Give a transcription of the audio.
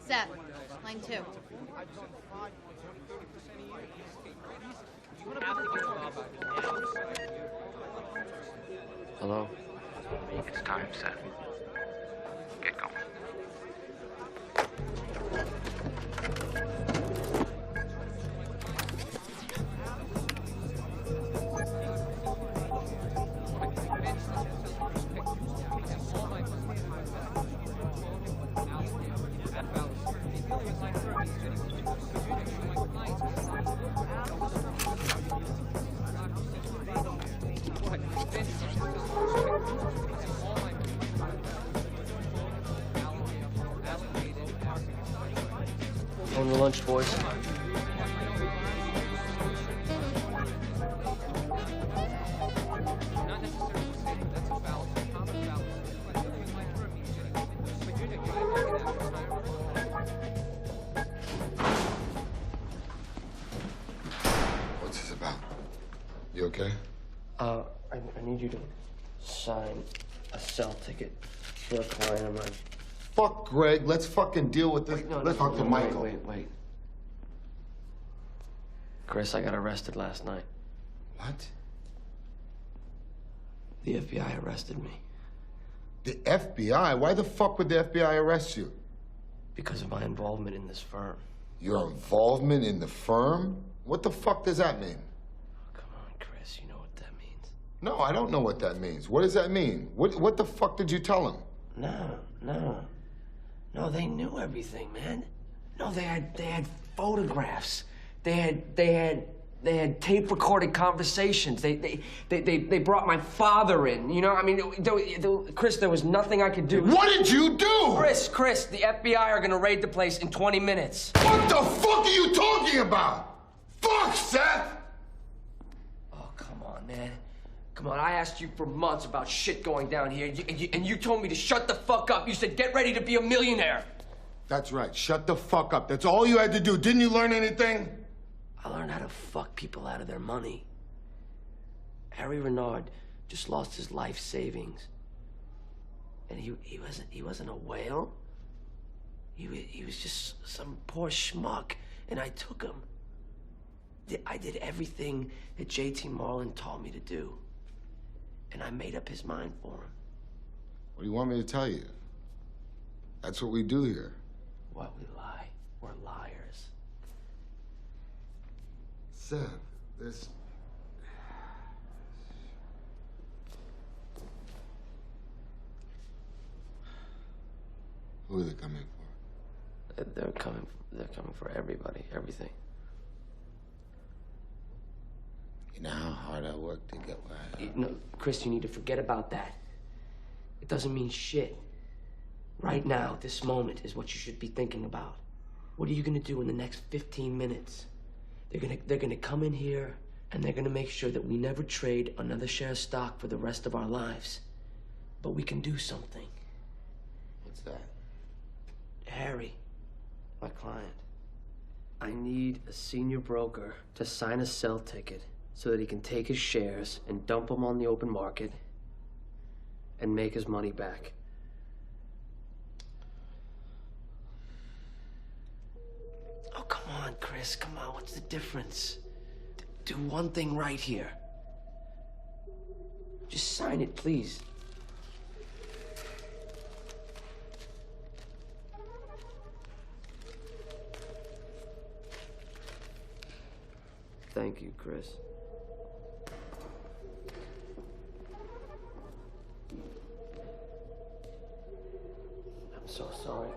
Seth, line 2. Hello? It's time, Seth. Get going. On the lunch, boys. What's this about? You okay? I need you to sign a cell ticket for a client of mine. Fuck Greg, let's fucking deal with this. Wait, no, let's talk to Michael. Wait. Chris, I got arrested last night. What? The FBI arrested me. The FBI? Why the fuck would the FBI arrest you? Because of my involvement in this firm. Your involvement in the firm? What the fuck does that mean? Come on, Chris, you know what that means. No, I don't know what that means. What does that mean? What the fuck did you tell him? No, they knew everything, man. No, they had photographs. They had tape-recorded conversations. They brought my father in. You know, I mean, Chris, there was nothing I could do. What did you do? Chris, the FBI are gonna raid the place in 20 minutes. What the fuck are you talking about? Fuck, Seth! Oh, come on, man. Come on, I asked you for months about shit going down here, and you told me to shut the fuck up. You said, get ready to be a millionaire. That's right, shut the fuck up. That's all you had to do. Didn't you learn anything? I learned how to fuck people out of their money. Harry Renard just lost his life savings. And he wasn't a whale. He was just some poor schmuck, and I took him. I did everything that J.T. Marlin taught me to do. And I made up his mind for him. What do you want me to tell you? That's what we do here. What, we lie? We're liars. Seth, this... Who are they coming for? They're coming for everybody, everything. You know how hard I work to get where I am? No, Chris, you need to forget about that. It doesn't mean shit. Right now, this moment is what you should be thinking about. What are you gonna do in the next 15 minutes? They're gonna come in here and they're gonna make sure that we never trade another share of stock for the rest of our lives. But we can do something. What's that? Harry, my client. I need a senior broker to sign a sell ticket so that he can take his shares and dump them on the open market and make his money back. Oh, come on, Chris, come on, what's the difference? Do one thing right here. Just sign it, please. Thank you, Chris. I'm so sorry.